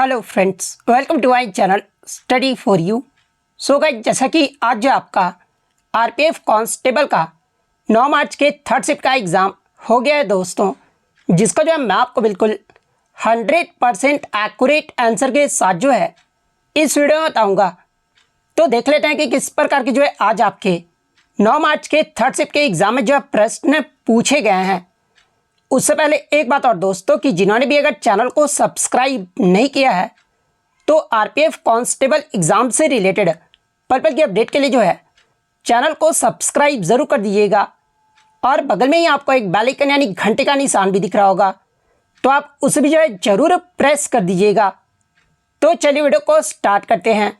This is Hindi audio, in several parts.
Hello friends, welcome to my channel study for you. So guys, जैसा कि आज जो आपका आरपीएफ कांस्टेबल का 9 मार्च के थर्ड शिफ्ट का एग्ज़ाम हो गया है दोस्तों, जिसका जो है मैं आपको बिल्कुल 100% एक्यूरेट आंसर के साथ जो है इस वीडियो में बताऊँगा। तो देख लेते हैं कि किस प्रकार की जो है आज आपके 9 मार्च के थर्ड शिफ्ट के एग्ज़ाम में जो है प्रश्न पूछे गए हैं। उससे पहले एक बात और दोस्तों, कि जिन्होंने भी अगर चैनल को सब्सक्राइब नहीं किया है तो आरपीएफ कांस्टेबल एग्ज़ाम से रिलेटेड पल की अपडेट के लिए जो है चैनल को सब्सक्राइब ज़रूर कर दीजिएगा। और बगल में ही आपको एक बेल आइकन यानी घंटे का निशान भी दिख रहा होगा, तो आप उसे भी जो है ज़रूर प्रेस कर दीजिएगा। तो चलिए वीडियो को स्टार्ट करते हैं।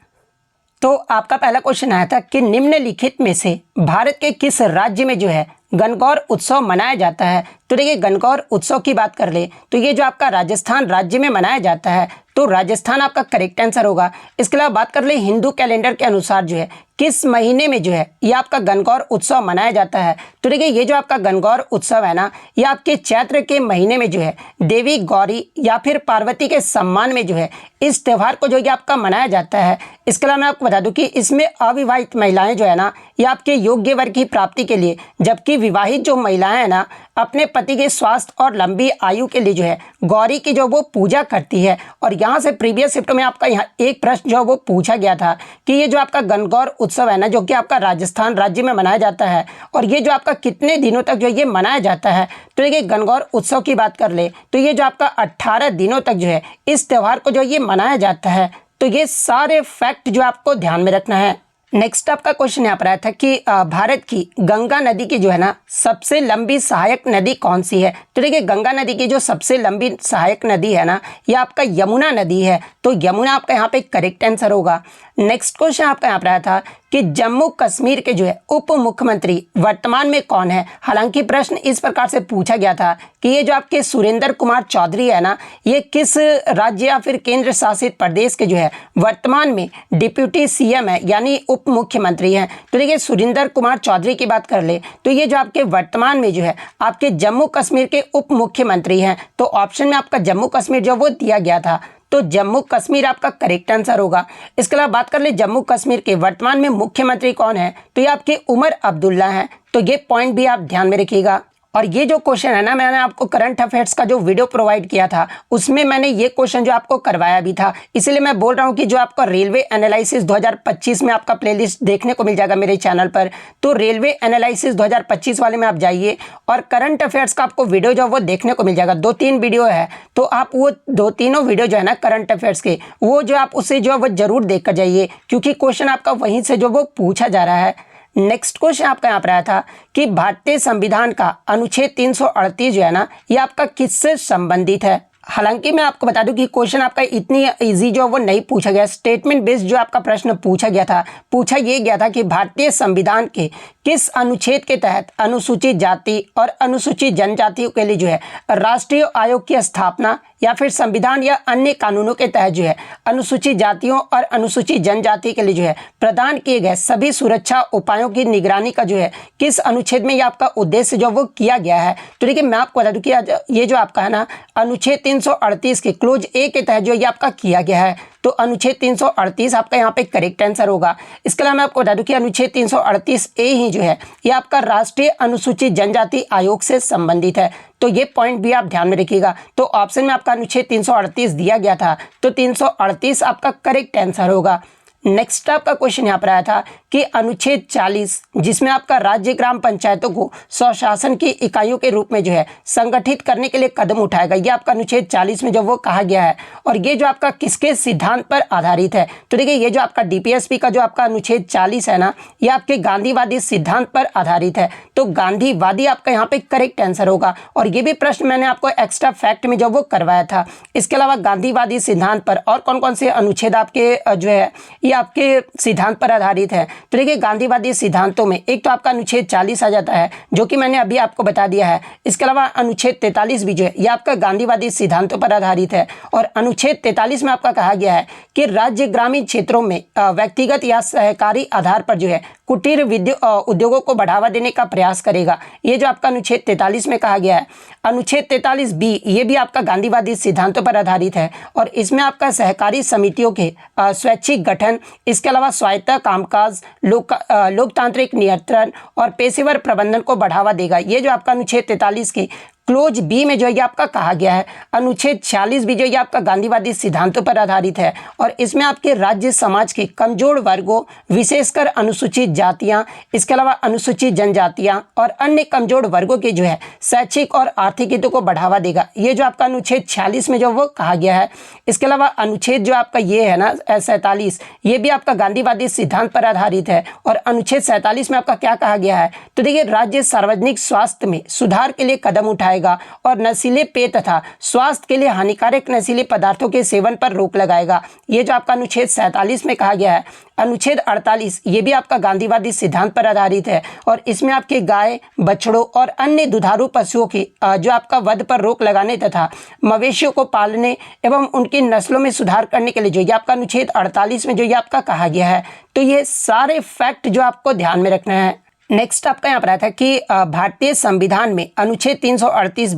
तो आपका पहला क्वेश्चन आया था कि निम्नलिखित में से भारत के किस राज्य में जो है गणगौर उत्सव मनाया जाता है। तो देखिए, गणगौर उत्सव की बात कर ले तो ये जो आपका राजस्थान राज्य में मनाया जाता है, तो राजस्थान आपका करेक्ट आंसर होगा। इसके अलावा बात कर ले हिंदू कैलेंडर के अनुसार जो है किस महीने में जो है ये आपका गणगौर उत्सव मनाया जाता है। तो देखिए, ये जो आपका गणगौर उत्सव है ना, ये आपके चैत्र के महीने में जो है देवी गौरी या फिर पार्वती के सम्मान में जो है इस त्यौहार को जो है आपका मनाया जाता है। इसके अलावा मैं आपको बता दूं कि इसमें अविवाहित महिलाएं जो है ना, ये आपके योग्य वर्ग की प्राप्ति के लिए, जबकि विवाहित जो महिलाएं हैं ना, अपने पति के स्वास्थ्य और लंबी आयु के लिए जो है गौरी की जो वो पूजा करती है। और यहाँ से प्रीवियस शिफ्ट में आपका यहाँ एक प्रश्न जो वो पूछा गया था कि ये जो आपका गणगौर उत्सव है ना, जो कि आपका राजस्थान राज्य में मनाया जाता है, और ये जो आपका कितने दिनों तक जो ये मनाया जाता है। तो देखिए, गणगौर उत्सव की बात कर ले तो ये जो आपका 18 दिनों तक जो है इस त्यौहार को जो ये मनाया जाता है। तो ये सारे फैक्ट जो आपको ध्यान में रखना है। नेक्स्ट आपका क्वेश्चन यहाँ पर आया था कि भारत की गंगा नदी की जो है ना सबसे लंबी सहायक नदी कौन सी है। तो देखिए, गंगा नदी की जो सबसे लंबी सहायक नदी है ना, ये आपका यमुना नदी है। तो यमुना आपका यहाँ पे करेक्ट आंसर होगा। नेक्स्ट क्वेश्चन आपका यहाँ पर आया था कि जम्मू कश्मीर के जो है उप मुख्यमंत्री वर्तमान में कौन है। हालांकि प्रश्न इस प्रकार से पूछा गया था कि ये जो आपके सुरेंद्र कुमार चौधरी है ना, ये किस राज्य या फिर केंद्र शासित प्रदेश के जो है वर्तमान में डिप्यूटी सीएम है, यानी उप मुख्यमंत्री हैं। तो देखिए, सुरेंद्र कुमार चौधरी की बात कर ले तो ये जो आपके वर्तमान में जो है आपके जम्मू कश्मीर के उप मुख्यमंत्री हैं। तो ऑप्शन में आपका जम्मू कश्मीर जो वो दिया गया था, तो जम्मू कश्मीर आपका करेक्ट आंसर होगा। इसके अलावा बात कर ले जम्मू कश्मीर के वर्तमान में मुख्यमंत्री कौन है, तो ये आपके उमर अब्दुल्ला हैं। तो ये पॉइंट भी आप ध्यान में रखिएगा। और ये जो क्वेश्चन है ना, मैंने आपको करंट अफेयर्स का जो वीडियो प्रोवाइड किया था उसमें मैंने ये क्वेश्चन जो आपको करवाया भी था, इसलिए मैं बोल रहा हूँ कि जो आपका रेलवे एनालिसिस 2025 में आपका प्लेलिस्ट देखने को मिल जाएगा मेरे चैनल पर। तो रेलवे एनालिसिस 2025 वाले में आप जाइए और करंट अफेयर्स का आपको वीडियो जो वो देखने को मिल जाएगा। 2-3 वीडियो है, तो आप वो 2-3 वीडियो जो है ना करंट अफेयर्स के, वो जो आप उसे जो वो जरूर देख कर जाइए, क्योंकि क्वेश्चन आपका वहीं से जो वो पूछा जा रहा है। नेक्स्ट क्वेश्चन आपका यहाँ पर आया था कि भारतीय संविधान का अनुच्छेद 338 जो है ना, ये आपका किससे संबंधित है। हालांकि मैं आपको बता दूं कि क्वेश्चन आपका इतनी इजी जो वो नहीं पूछा गया। स्टेटमेंट बेस्ड जो आपका प्रश्न पूछा गया था, पूछा ये गया था कि भारतीय संविधान के किस अनुच्छेद के तहत अनुसूचित जाति और अनुसूचित जनजातियों के लिए जो है राष्ट्रीय आयोग की स्थापना, या फिर संविधान या अन्य कानूनों के तहत जो है अनुसूचित जातियों और अनुसूचित जनजाति के लिए जो है प्रदान किए गए सभी सुरक्षा उपायों की निगरानी का जो है किस अनुच्छेद में ये आपका उद्देश्य जो वो किया गया है। तो देखिए, मैं आपको बता दूं कि ये जो आपका है ना अनुच्छेद 338 के क्लोज ए के तहत जो ये आपका किया गया है। तो अनुच्छेद 338 आपका यहाँ पे करेक्ट आंसर होगा। इसके अलावा मैं आपको बता दूं कि अनुच्छेद 338 ए ही जो है ये आपका राष्ट्रीय अनुसूचित जनजाति आयोग से संबंधित है। तो ये पॉइंट भी आप ध्यान में रखिएगा। तो ऑप्शन में आपका अनुच्छेद 338 दिया गया था, तो 338 आपका करेक्ट आंसर होगा। नेक्स्ट आपका क्वेश्चन यहाँ पर आया था कि अनुच्छेद 40, जिसमें आपका राज्य ग्राम पंचायतों को स्वशासन की इकाइयों के रूप में जो है संगठित करने के लिए कदम उठाएगा, ये आपका अनुच्छेद 40 में जो वो कहा गया है। और ये जो आपका किसके सिद्धांत पर आधारित है। तो देखिए, ये जो आपका डीपीएसपी का जो आपका अनुच्छेद 40 है ना, ये आपके गांधीवादी सिद्धांत पर आधारित है। तो गांधीवादी आपका यहाँ पे करेक्ट आंसर होगा। और ये भी प्रश्न मैंने आपको एक्स्ट्रा फैक्ट में जो वो करवाया था। इसके अलावा गांधीवादी सिद्धांत पर और कौन कौन से अनुच्छेद आपके जो है ये आपके सिद्धांत पर आधारित है। तो देखिए गांधीवादी सिद्धांतों में एक तो आपका अनुच्छेद 40 आ जाता है, जो कि मैंने अभी आपको बता दिया है। इसके अलावा अनुच्छेद 43 भी जो है ये आपका गांधीवादी सिद्धांतों पर आधारित है। और अनुच्छेद 43 में आपका कहा गया है कि राज्य ग्रामीण क्षेत्रों में व्यक्तिगत या सहकारी आधार पर जो है कुटीर उद्योगों को बढ़ावा देने का प्रयास करेगा। ये जो आपका अनुच्छेद 43 में कहा गया है। अनुच्छेद 43 बी ये भी आपका गांधीवादी सिद्धांतों पर आधारित है और इसमें आपका सहकारी समितियों के स्वैच्छिक गठन, इसके अलावा स्वायत्त कामकाज, लोकतांत्रिक नियंत्रण और पेशेवर प्रबंधन को बढ़ावा देगा। ये जो आपका अनुच्छेद 43 के क्लोज बी में जो ये आपका कहा गया है। अनुच्छेद 46 भी जो ये आपका गांधीवादी सिद्धांतों पर आधारित है और इसमें आपके राज्य समाज के कमजोर वर्गों, विशेषकर अनुसूचित जातियां, इसके अलावा अनुसूचित जनजातियां और अन्य कमजोर वर्गों के जो है शैक्षिक और आर्थिक हितों को बढ़ावा देगा। ये जो आपका अनुच्छेद 46 में जो वो कहा गया है। इसके अलावा अनुच्छेद जो आपका ये है ना 47, ये भी आपका गांधीवादी सिद्धांत पर आधारित है। और अनुच्छेद 47 में आपका क्या कहा गया है, तो देखिए राज्य सार्वजनिक स्वास्थ्य में सुधार के लिए कदम उठाएगा और नशीले पेय तथा स्वास्थ्य के लिए हानिकारक नशीले पदार्थों के सेवन पर रोक लगाएगा। ये जो आपका अनुच्छेद 47 में कहा गया है। अनुच्छेद 48 ये भी आपका गांधीवादी सिद्धांत पर आधारित है और इसमें आपके गाय, बछड़ों और अन्य दुधारू पशुओं की जो आपका वध पर रोक लगाने तथा मवेशियों को पालने एवं उनकी नस्लों में सुधार करने के लिए जो ये आपका अनुच्छेद 48 में जो ये आपका कहा गया है। तो ये सारे फैक्ट जो आपको ध्यान में रखना है। नेक्स्ट आपका यहाँ पर आया था कि भारतीय संविधान में अनुच्छेद 338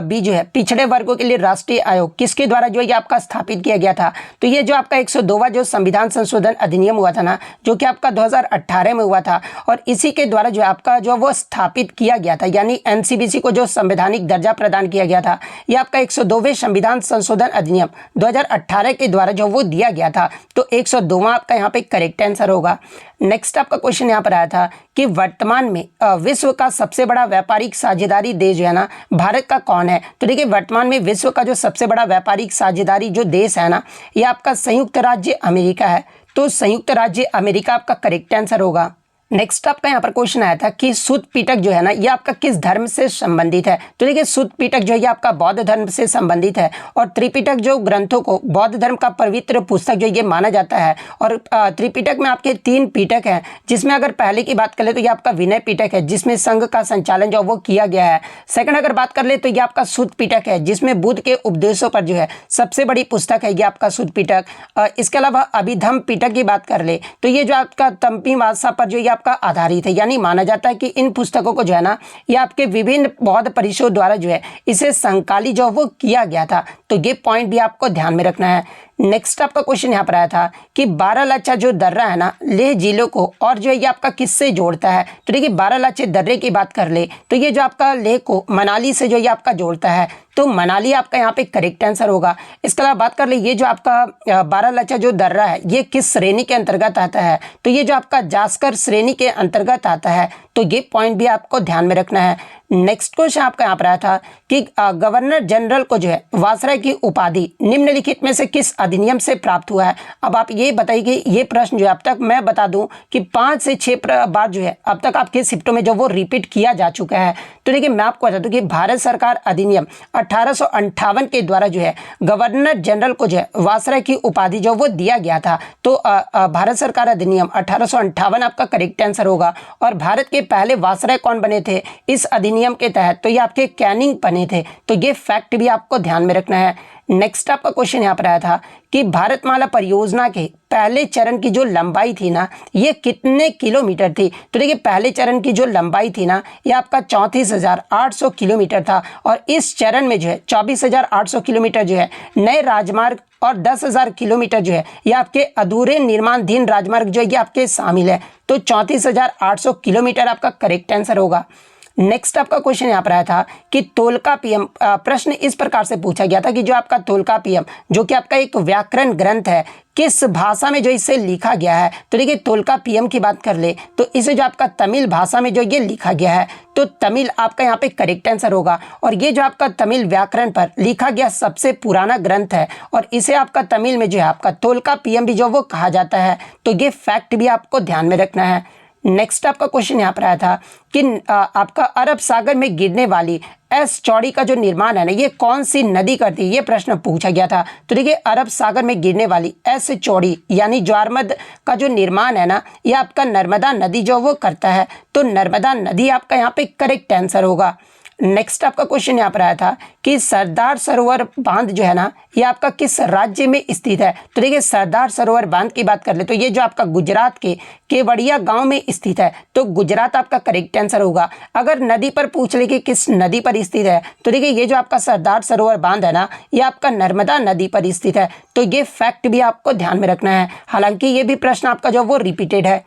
बी जो है पिछड़े वर्गों के लिए राष्ट्रीय आयोग किसके द्वारा जो ये आपका स्थापित किया गया था। तो ये जो आपका 102वां जो संविधान संशोधन अधिनियम हुआ था ना, जो कि आपका 2018 में हुआ था और इसी के द्वारा जो आपका जो वो स्थापित किया गया था, यानी एनसीबीसी को जो संवैधानिक दर्जा प्रदान किया गया था। ये आपका 102वें संविधान संशोधन अधिनियम 2018 के द्वारा जो वो दिया गया था। तो 102वां आपका यहाँ पे करेक्ट आंसर होगा। नेक्स्ट आपका क्वेश्चन यहाँ पर आया था कि वर्तमान में विश्व का सबसे बड़ा व्यापारिक साझेदारी देश जो है ना भारत का कौन है। तो देखिए वर्तमान में विश्व का जो सबसे बड़ा व्यापारिक साझेदारी जो देश है ना, ये आपका संयुक्त राज्य अमेरिका है। तो संयुक्त राज्य अमेरिका आपका करेक्ट आंसर होगा। नेक्स्ट आपका यहाँ पर क्वेश्चन आया था कि सुत्त पिटक जो है ना ये आपका किस धर्म से संबंधित है। तो देखिए सुत्त पिटक जो है ये आपका बौद्ध धर्म से संबंधित है और त्रिपिटक जो ग्रंथों को बौद्ध धर्म का पवित्र पुस्तक जो ये माना जाता है। और त्रिपिटक में आपके 3 पिटक हैं, जिसमें अगर पहले की बात कर ले तो ये आपका विनय पिटक है, जिसमें संघ का संचालन जो वो किया गया है। सेकंड अगर बात कर ले तो ये आपका सुत्त पिटक है, जिसमें बुद्ध के उपदेशों पर जो है सबसे बड़ी पुस्तक है ये आपका सुत्त पिटक। इसके अलावा अभिधम्म पिटक की बात कर ले तो ये जो आपका तंपी भाषा पर जो का आधारित है, यानी माना जाता है कि इन पुस्तकों को जो है ना ये आपके विभिन्न बौद्ध परिषदों द्वारा जो है इसे संकाली जो वो किया गया था। तो ये पॉइंट भी आपको ध्यान में रखना है। नेक्स्ट आपका क्वेश्चन यहाँ पर आया था कि बारालाचा जो दर्रा है ना लेह जिलों को और जो है ये आपका किससे जोड़ता है। तो देखिए बारालाचे दर्रे की बात कर ले तो ये जो आपका लेह को मनाली से जो ये आपका जोड़ता है। तो मनाली आपका यहाँ पे करेक्ट आंसर होगा। इसके अलावा बात कर ले ये जो आपका बारालाचा जो दर्रा है ये किस श्रेणी के अंतर्गत आता है। तो ये जो आपका जास्कर श्रेणी के अंतर्गत आता है। तो ये पॉइंट भी आपको ध्यान में रखना है। नेक्स्ट क्वेश्चन आपका यहाँ पर आया था कि गवर्नर जनरल को जो है वायसराय की उपाधि निम्नलिखित में से किस अधिनियम से प्राप्त हुआ है। अब आप ये बताइए कि ये प्रश्न जो है अब तक मैं बता दूं कि 5 से 6 बार जो है अब तक आपके शिफ्टों में जो वो रिपीट किया जा चुका है। तो देखिए मैं आपको बता दूं कि भारत सरकार अधिनियम 1858 के द्वारा जो है गवर्नर जनरल को जो है वायसराय की उपाधि जो वो दिया गया था। तो भारत सरकार अधिनियम 1858 आपका करेक्ट आंसर होगा। और भारत के पहले वायसराय कौन बने थे इस अधिनियम के तहत, तो ये आपके कैनिंग बने थे। तो ये फैक्ट भी आपको ध्यान में रखना है। नेक्स्ट आपका क्वेश्चन यहाँ पर आया था कि भारतमाला परियोजना के पहले चरण की जो लंबाई थी ना ये कितने किलोमीटर थी। तो देखिए पहले चरण की जो लंबाई थी ना ये आपका 34,800 किलोमीटर था और इस चरण में जो है 24,800 किलोमीटर जो है नए राजमार्ग और 10,000 किलोमीटर जो है ये आपके अधूरे निर्माणाधीन राजमार्ग जो है ये आपके शामिल है। तो 34,800 किलोमीटर आपका करेक्ट आंसर होगा। नेक्स्ट आपका क्वेश्चन यहाँ पर आया था कि तोलकापियम प्रश्न इस प्रकार से पूछा गया था कि जो आपका तोलकापियम जो कि आपका एक व्याकरण ग्रंथ है किस भाषा में जो इसे लिखा गया है। तो देखिए तोलकापियम की बात कर ले तो इसे जो आपका तमिल भाषा में जो ये लिखा गया है तो तमिल आपका यहाँ पे करेक्ट आंसर होगा। और ये जो आपका तमिल व्याकरण पर लिखा गया सबसे पुराना ग्रंथ है और इसे आपका तमिल में जो है आपका तोलकापियम भी जो वो कहा जाता है। तो ये फैक्ट भी आपको ध्यान में रखना है। नेक्स्ट आपका क्वेश्चन यहाँ पर आया था कि आपका अरब सागर में गिरने वाली एस चौड़ी का जो निर्माण है ना, ये कौन सी नदी करती है, ये प्रश्न पूछा गया था। तो देखिए, अरब सागर में गिरने वाली एस चौड़ी यानी ज्वारमद का जो निर्माण है ना, ये आपका नर्मदा नदी जो वो करता है। तो नर्मदा नदी आपका यहाँ पे करेक्ट आंसर होगा। नेक्स्ट आपका क्वेश्चन यहाँ पर आया था कि सरदार सरोवर बांध जो है ना, ये आपका किस राज्य में स्थित है। तो देखिए, सरदार सरोवर बांध की बात कर ले तो ये जो आपका गुजरात के केवड़िया गांव में स्थित है। तो गुजरात आपका करेक्ट आंसर होगा। अगर नदी पर पूछ ले कि किस नदी पर स्थित है, तो देखिए ये जो आपका सरदार सरोवर बांध है ना, ये आपका नर्मदा नदी पर स्थित है। तो ये फैक्ट भी आपको ध्यान में रखना है, हालांकि ये भी प्रश्न आपका जो वो रिपीटेड है।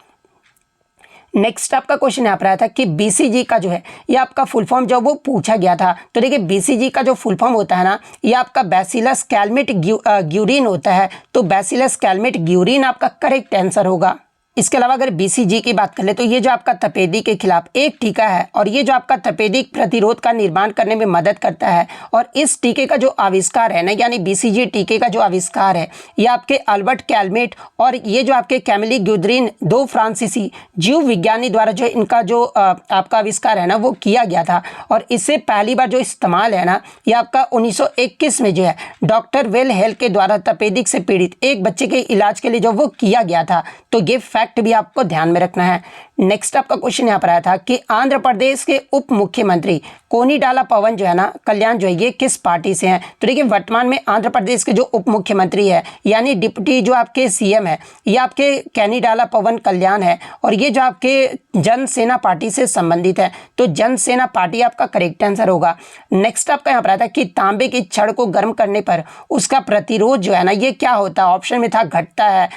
नेक्स्ट आपका क्वेश्चन यहाँ पर आया था कि बीसीजी का जो है ये आपका फुल फॉर्म जो वो पूछा गया था। तो देखिए, बीसीजी का जो फुल फॉर्म होता है ना, ये आपका बैसिलस कैलमेट ग्यूरिन होता है। तो बैसिलस कैलमेट ग्यूरिन आपका करेक्ट आंसर होगा। इसके अलावा अगर बीसीजी की बात कर ले तो ये जो आपका तपेदिक के खिलाफ एक टीका है और ये जो आपका तपेदिक प्रतिरोध का निर्माण करने में मदद करता है। और इस टीके का जो आविष्कार है ना, यानी बीसीजी टीके का जो आविष्कार है, ये आपके अल्बर्ट कैलमेट और ये जो आपके कैमिली ग्यूद्रीन, दो फ्रांसीसी जीव विज्ञानी द्वारा जो इनका जो आपका आविष्कार है ना वो किया गया था। और इससे पहली बार जो इस्तेमाल है ना, ये आपका 1921 में जो है डॉक्टर वेल हेल के द्वारा तपेदिक से पीड़ित एक बच्चे के इलाज के लिए जो वो किया गया था। तो ये फैक्ट भी आपको ध्यान में रखना है। नेक्स्ट आपका क्वेश्चन यहाँ पर आया था कि आंध्र प्रदेश के उप मुख्यमंत्री कोनिडाला पवन जो है ना कल्याण जो है, ये किस पार्टी से हैं। तो देखिए, वर्तमान में आंध्र प्रदेश के जो उप मुख्यमंत्री है यानी डिप्टी जो आपके सीएम है, ये आपके कोनिडाला पवन कल्याण है और ये जो आपके जन सेना पार्टी से संबंधित है। तो जन सेना पार्टी आपका करेक्ट आंसर होगा। नेक्स्ट आपका यहाँ पर आया था कि तांबे की छड़ को गर्म करने पर उसका प्रतिरोध जो है ना, ये क्या होता है। ऑप्शन में था घटता है,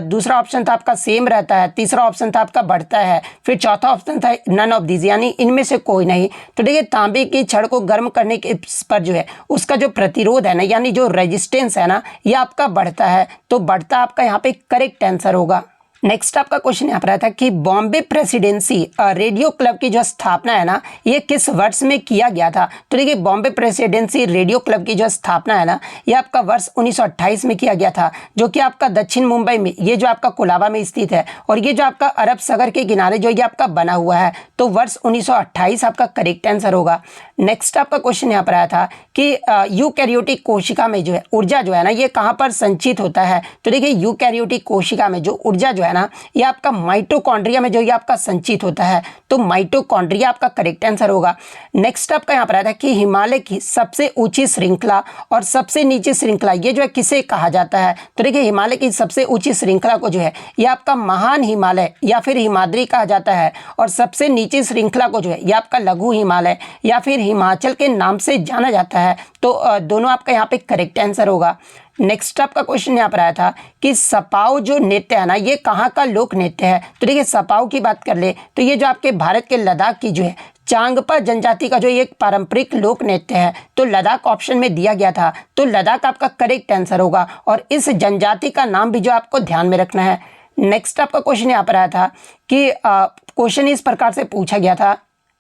दूसरा ऑप्शन था आपका सेम रहता है, तीसरा ऑप्शन था आपका बढ़ता है, फिर चौथा ऑप्शन था नन ऑफ दीज यानी इनमें से कोई नहीं। तो देखिए, तांबे की छड़ को गर्म करने के पर जो है उसका जो प्रतिरोध है ना, यानी जो रेजिस्टेंस है ना, ये आपका बढ़ता है। तो बढ़ता आपका यहाँ पे करेक्ट आंसर होगा। नेक्स्ट आपका क्वेश्चन यहाँ पर आया था कि बॉम्बे प्रेसिडेंसी रेडियो क्लब की जो स्थापना है ना, ये किस वर्ष में किया गया था। तो देखिए, बॉम्बे प्रेसिडेंसी रेडियो क्लब की जो स्थापना है ना, ये आपका वर्ष 1928 में किया गया था, जो कि आपका दक्षिण मुंबई में ये जो आपका कोलाबा में स्थित है और ये जो आपका अरब सागर के किनारे जो ये आपका बना हुआ है। तो वर्ष 1928 आपका करेक्ट आंसर होगा। नेक्स्ट आपका क्वेश्चन यहाँ पर आया था कि यूकैरियोटिक कोशिका में जो है ऊर्जा जो है ना, ये कहाँ पर संचित होता है। तो देखिए, यूकैरियोटिक कोशिका में जो ऊर्जा जो है ना, ये आपका माइटोकॉन्ड्रिया में जो ये आपका संचित होता है। तो माइटोकॉन्ड्रिया आपका करेक्ट आंसर होगा। नेक्स्ट आपका यहाँ पर आया था कि हिमालय की सबसे ऊंची श्रृंखला और सबसे नीची श्रृंखला ये जो है किसे कहा जाता है। तो देखिए, हिमालय की सबसे ऊंची श्रृंखला को जो है ये आपका महान हिमालय या फिर हिमाद्री कहा जाता है और सबसे नीची श्रृंखला को जो है ये आपका लघु हिमालय या फिर हिमाचल के नाम से जाना जाता है। तो दोनों आपका यहाँ पे करेक्ट आंसर होगा। नेक्स्ट आपका क्वेश्चन यहाँ पर आया था कि सपाऊ जो नृत्य है ना, ये कहाँ का लोक नृत्य है। तो देखिए, सपाऊ की बात कर ले तो ये जो आपके भारत के लद्दाख की जो है चांगपा जनजाति का जो एक पारंपरिक लोक नृत्य है। तो लद्दाख ऑप्शन में दिया गया था, तो लद्दाख आपका करेक्ट आंसर होगा और इस जनजाति का नाम भी जो आपको ध्यान में रखना है। नेक्स्ट आपका क्वेश्चन यहाँ पर आया था कि क्वेश्चन इस प्रकार से पूछा गया था,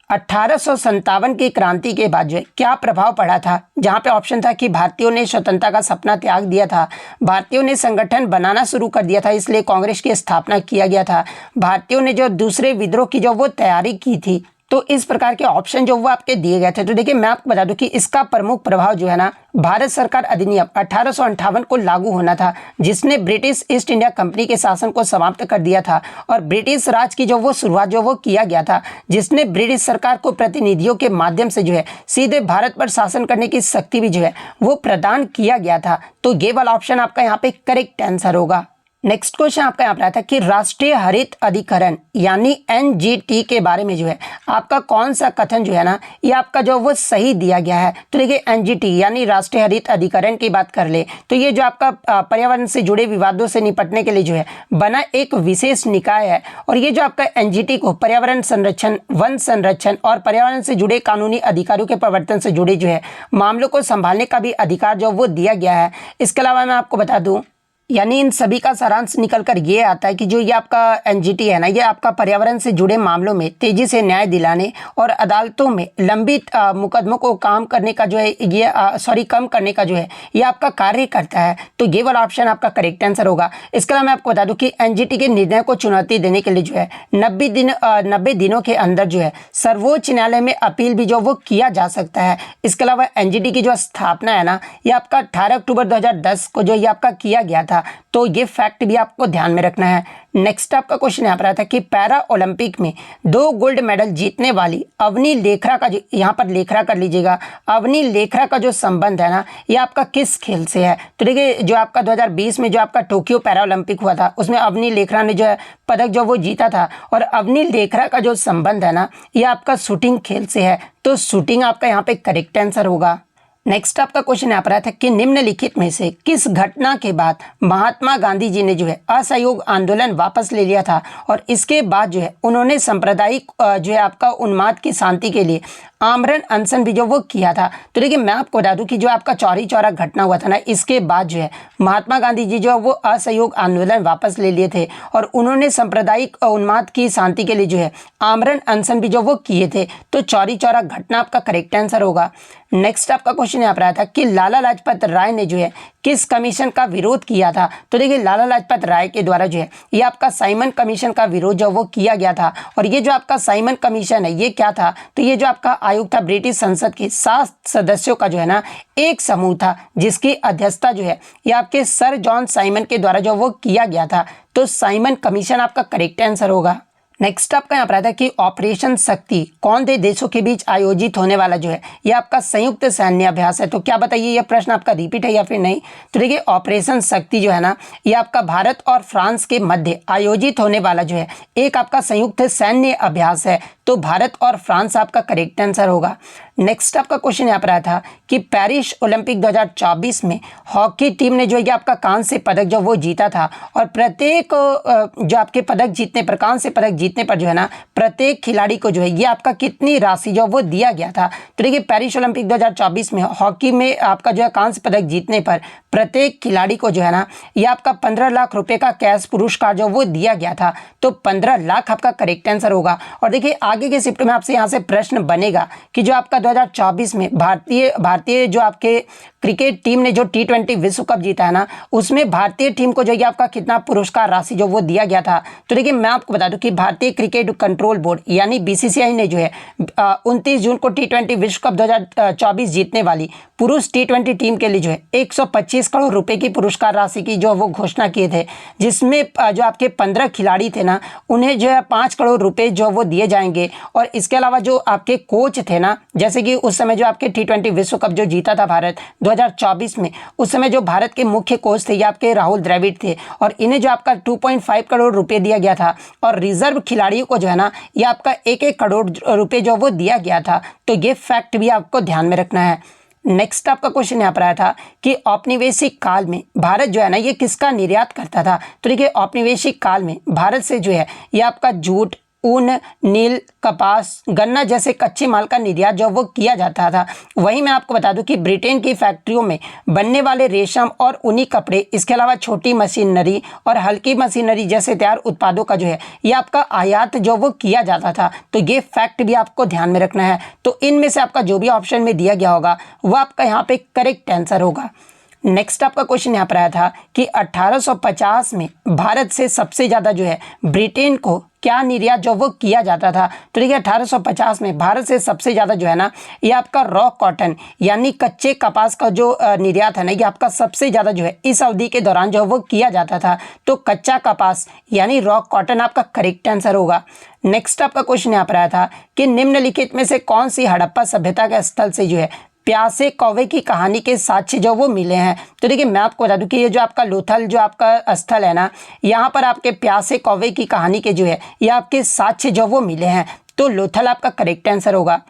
1857 की क्रांति के बाद जो है क्या प्रभाव पड़ा था। जहाँ पे ऑप्शन था कि भारतीयों ने स्वतंत्रता का सपना त्याग दिया था, भारतीयों ने संगठन बनाना शुरू कर दिया था इसलिए कांग्रेस की स्थापना किया गया था, भारतीयों ने जो दूसरे विद्रोह की जो वो तैयारी की थी। तो इस प्रकार के ऑप्शन जो वो आपके दिए गए थे। तो देखिए, मैं आपको बता दूं कि इसका प्रमुख प्रभाव जो है ना, भारत सरकार अधिनियम 1858 को लागू होना था, जिसने ब्रिटिश ईस्ट इंडिया कंपनी के शासन को समाप्त कर दिया था और ब्रिटिश राज की जो वो शुरुआत जो वो किया गया था, जिसने ब्रिटिश सरकार को प्रतिनिधियों के माध्यम से जो है सीधे भारत पर शासन करने की शक्ति भी जो है वो प्रदान किया गया था। तो ये वाला ऑप्शन आपका यहाँ पे करेक्ट आंसर होगा। नेक्स्ट क्वेश्चन आपका यहाँ पर आया था कि राष्ट्रीय हरित अधिकरण यानी एनजीटी के बारे में जो है आपका कौन सा कथन जो है ना, ये आपका जो वो सही दिया गया है। तो देखिए, एनजीटी यानी राष्ट्रीय हरित अधिकरण की बात कर ले तो ये जो आपका पर्यावरण से जुड़े विवादों से निपटने के लिए जो है बना एक विशेष निकाय है और ये जो आपका एनजीटी को पर्यावरण संरक्षण, वन संरक्षण और पर्यावरण से जुड़े कानूनी अधिकारों के प्रवर्तन से जुड़े जो है मामलों को संभालने का भी अधिकार जो वो दिया गया है। इसके अलावा मैं आपको बता दूं, यानी इन सभी का सारांश निकल कर ये आता है कि जो ये आपका एनजीटी है ना, ये आपका पर्यावरण से जुड़े मामलों में तेजी से न्याय दिलाने और अदालतों में लंबित मुकदमों को काम करने का जो है ये कम करने का जो है ये आपका कार्य करता है। तो ये वाला ऑप्शन आपका करेक्ट आंसर होगा। इसके अलावा मैं आपको बता दूं कि एनजीटी के निर्णय को चुनौती देने के लिए जो है 90 दिनों के अंदर जो है सर्वोच्च न्यायालय में अपील भी जो वो किया जा सकता है। इसके अलावा एनजीटी की जो स्थापना है ना, ये आपका 18 अक्टूबर 2010 को जो ये आपका किया गया था। तो ये फैक्ट भी आपको ध्यान में रखना है। नेक्स्ट आपका क्वेश्चन यहाँ पर आता है कि पैरा ओलंपिक में 2 गोल्ड मेडल जीतने वाली अवनी लेखरा का, जो यहाँ पर लेखरा कर लीजिएगा, अवनी लेखरा का जो संबंध है ना, ये आपका किस खेल से है। तो देखिए जो आपका 2020 में जो आपका टोक्यो पैरा ओलंपिक हुआ था उसमें अवनी लेखरा ने जो है पदक जो वो जीता था, और अवनी लेखरा का जो संबंध है ना, ये आपका शूटिंग खेल से है। तो शूटिंग आपका यहाँ पे करेक्ट आंसर होगा। नेक्स्ट आपका क्वेश्चन यहाँ पर आया था कि निम्नलिखित में से किस घटना के बाद महात्मा गांधी जी ने जो है असहयोग आंदोलन वापस ले लिया था, और इसके बाद जो है उन्होंने सांप्रदायिक जो है आपका उन्माद की शांति के लिए आमरण अनशन भी जो वो किया था। तो देखिए मैं आपको बता दूं कि जो आपका चौरी चौरा घटना हुआ था ना, इसके बाद जो है महात्मा गांधी जी जो है वो असहयोग आंदोलन वापस ले लिए थे, और उन्होंने सांप्रदायिक उन्माद की शांति के लिए जो है आमरण अनशन भी जो वो किए थे। तो चौरी चौरा घटना आपका करेक्ट आंसर होगा। नेक्स्ट आपका क्वेश्चन यहाँ पर आया था कि लाला लाजपत राय ने जो है किस कमीशन का विरोध किया था। तो देखिए लाला लाजपत राय के द्वारा जो है ये आपका साइमन कमीशन का विरोध जो वो किया गया था। और ये जो आपका साइमन कमीशन है ये क्या था, तो ये जो आपका आयोग था ब्रिटिश संसद के 7 सदस्यों का जो है ना एक समूह था, जिसकी अध्यक्षता जो है ये आपके सर जॉन साइमन के द्वारा जो वो किया गया था। तो साइमन कमीशन आपका करेक्ट आंसर होगा। नेक्स्ट आपका यहाँ पर आता है कि ऑपरेशन शक्ति कौन से देशों के बीच आयोजित होने वाला जो है ये आपका संयुक्त सैन्य अभ्यास है। तो क्या बताइए ये प्रश्न आपका रिपीट है या फिर नहीं। तो देखिए ऑपरेशन शक्ति जो है ना, ये आपका भारत और फ्रांस के मध्य आयोजित होने वाला जो है एक आपका संयुक्त सैन्य अभ्यास है। तो भारत और फ्रांस आपका करेक्ट आंसर होगा। नेक्स्ट आपका क्वेश्चन यहाँ पर आया था कि पेरिस ओलंपिक 2024 में हॉकी टीम ने जो है आपका कांस्य पदक जो वो जीता था, और प्रत्येक जो आपके पदक जीतने पर, कांस्य पदक जीतने पर जो है ना प्रत्येक खिलाड़ी को जो है ये आपका कितनी राशि जो वो दिया गया था। तो देखिए पेरिस ओलंपिक 2024 में हॉकी में आपका जो है कांस्य पदक जीतने पर प्रत्येक खिलाड़ी को जो है ना ये आपका 15 लाख रुपए का कैश पुरस्कार जो वो दिया गया था। तो 15 लाख आपका करेक्ट आंसर होगा। और देखिए आगे के शिफ्ट में आपसे यहाँ से प्रश्न बनेगा कि जो आपका 2024 में भारतीय जो आपके क्रिकेट टीम ने जो T20 विश्व कप जीता है ना, उसमें भारतीय टीम को जो है आपका कितना पुरस्कार राशि जो वो दिया गया था। तो देखिए मैं आपको बता दूं कि भारतीय क्रिकेट कंट्रोल बोर्ड यानी BCCI ने जो है 29 जून को T20 विश्व कप 2024 जीतने वाली पुरुष T20 टीम के लिए जो है 125 करोड़ रुपए की पुरस्कार राशि की जो वो घोषणा किए थे, जिसमें जो आपके 15 खिलाड़ी थे ना उन्हें जो है 5 करोड़ रुपए जो वो दिए जाएंगे। और इसके अलावा जो आपके कोच थे ना, जैसे कि उस समय जो आपके T20 विश्व कप जो जीता था भारत 2024 में, उस समय जो भारत के मुख्य कोच थे ये आपके राहुल द्रविड़ थे, और इन्हें जो आपका 2.5 करोड़ रुपए दिया गया था। और रिजर्व खिलाड़ियों को जो है ना ये आपका 1-1 करोड़ रुपए जो वो दिया गया था। तो ये फैक्ट भी आपको ध्यान में रखना है। नेक्स्ट आपका क्वेश्चन यहाँ पर आया था कि औपनिवेशिक काल में भारत जो है ना ये किसका निर्यात करता था। तो देखिए औपनिवेशिक काल में भारत से जो है ये आपका जूट, ऊन, नील, कपास, गन्ना जैसे कच्चे माल का निर्यात जो वो किया जाता था। वहीं मैं आपको बता दूं कि ब्रिटेन की फैक्ट्रियों में बनने वाले रेशम और ऊनी कपड़े, इसके अलावा छोटी मशीनरी और हल्की मशीनरी जैसे तैयार उत्पादों का जो है ये आपका आयात जो वो किया जाता था। तो ये फैक्ट भी आपको ध्यान में रखना है। तो इनमें से आपका जो भी ऑप्शन में दिया गया होगा वो आपका यहाँ पे करेक्ट आंसर होगा। नेक्स्ट आपका क्वेश्चन यहाँ पर आया था कि 1850 में भारत से सबसे ज़्यादा जो है ब्रिटेन को क्या निर्यात जो वो किया जाता था। तो देखिए 1850 में भारत से सबसे ज़्यादा जो है ना ये आपका रॉ कॉटन यानी कच्चे कपास का जो निर्यात है ना ये आपका सबसे ज़्यादा जो है इस अवधि के दौरान जो वो किया जाता था। तो कच्चा कपास यानी रॉ कॉटन आपका करेक्ट आंसर होगा। नेक्स्ट आपका क्वेश्चन यहाँ पर आया था कि निम्नलिखित में से कौन सी हड़प्पा सभ्यता के स्थल से जो है प्यासे कौवे की कहानी के साक्ष्य जो वो मिले हैं। तो देखिए मैं आपको बता दूं कि ये जो आपका लोथल जो आपका स्थल है ना, यहाँ पर आपके प्यासे कौवे की कहानी के जो है ये आपके साक्ष्य जो वो मिले हैं। तो लोथल आपका करेक्ट आंसर होगा।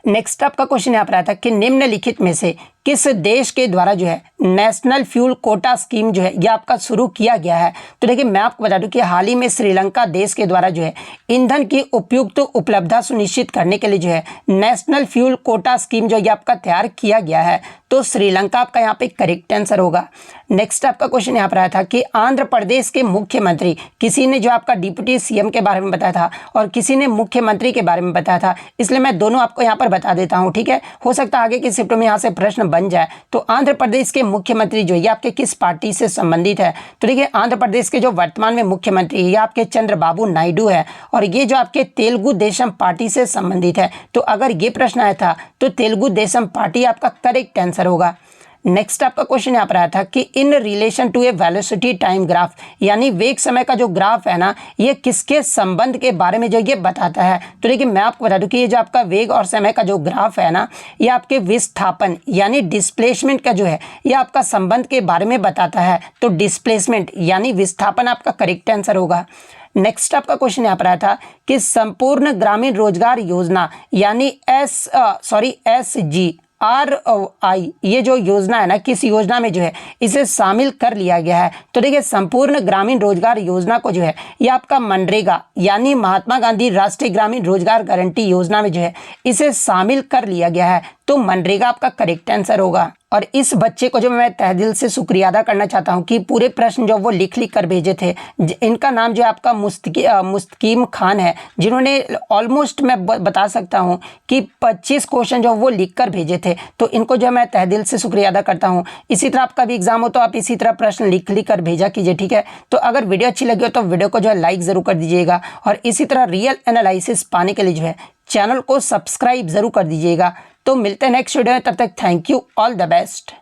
नेक्स्ट आपका क्वेश्चन यहाँ पर आता है कि निम्नलिखित में से किस देश के द्वारा जो है नेशनल फ्यूल कोटा स्कीम जो है ये आपका शुरू किया गया है। तो देखिए मैं आपको बता दूं कि हाल ही में श्रीलंका देश के द्वारा जो है ईंधन की उपयुक्त उपलब्धता सुनिश्चित करने के लिए जो है नेशनल फ्यूल कोटा स्कीम जो ये आपका तैयार किया गया है। तो श्रीलंका आपका यहाँ पे करेक्ट आंसर होगा। नेक्स्ट आपका क्वेश्चन यहाँ पर आया था कि आंध्र प्रदेश के मुख्यमंत्री, किसी ने जो आपका डिप्टी सीएम के बारे में बताया था और किसी ने मुख्यमंत्री के बारे में बताया था, इसलिए मैं दोनों आपको यहाँ पर बता देता हूँ, ठीक है। हो सकता है आगे की शिफ्ट में यहाँ से प्रश्न बन जाए। तो आंध्र प्रदेश के मुख्यमंत्री जो ये आपके किस पार्टी से संबंधित है, तो देखिए आंध्र प्रदेश के जो वर्तमान में मुख्यमंत्री ये आपके चंद्रबाबू नायडू है और ये जो आपके तेलुगु देशम पार्टी से संबंधित है। तो अगर ये प्रश्न आया था तो तेलुगु देशम पार्टी आपका करेक्ट आंसर होगा। नेक्स्ट आपका क्वेश्चन यहाँ पर आया था कि in relation to a velocity time graph, यानी वेग समय का जो ग्राफ है ना, ये किसके संबंध के बारे में जो ये बताता है। तो देखिए मैं आपको बता दूं कि ये जो आपका वेग और समय का जो ग्राफ है ना, ये आपके विस्थापन यानी डिस्प्लेसमेंट का जो है ये आपका संबंध के बारे में बताता है। तो डिस्प्लेसमेंट यानी विस्थापन आपका करेक्ट आंसर होगा। नेक्स्ट आपका क्वेश्चन यहाँ पर आया था कि संपूर्ण ग्रामीण रोजगार योजना यानी SGRI, ये जो योजना है ना, किस योजना में जो है इसे शामिल कर लिया गया है। तो देखिए संपूर्ण ग्रामीण रोजगार योजना को जो है ये आपका मनरेगा यानी महात्मा गांधी राष्ट्रीय ग्रामीण रोजगार गारंटी योजना में जो है इसे शामिल कर लिया गया है। तो मनरेगा आपका करेक्ट आंसर होगा। और इस बच्चे को जो मैं तहे दिल से शुक्रिया अदा करना चाहता हूं कि पूरे प्रश्न जो वो लिख कर भेजे थे। इनका नाम जो है आपका मुस्तकीम खान है, जिन्होंने ऑलमोस्ट मैं बता सकता हूं कि 25 क्वेश्चन जो वो लिख कर भेजे थे। तो इनको जो मैं तहे दिल से शुक्रिया अदा करता हूं। इसी तरह आपका भी एग्जाम हो तो आप इसी तरह प्रश्न लिख कर भेजा कीजिए, ठीक है। तो अगर वीडियो अच्छी लगी हो तो वीडियो को जो है लाइक ज़रूर कर दीजिएगा और इसी तरह रियल एनालिसिस पाने के लिए जो है चैनल को सब्सक्राइब ज़रूर कर दीजिएगा। तो मिलते हैं नेक्स्ट वीडियो में, तब तक thank you, all the best.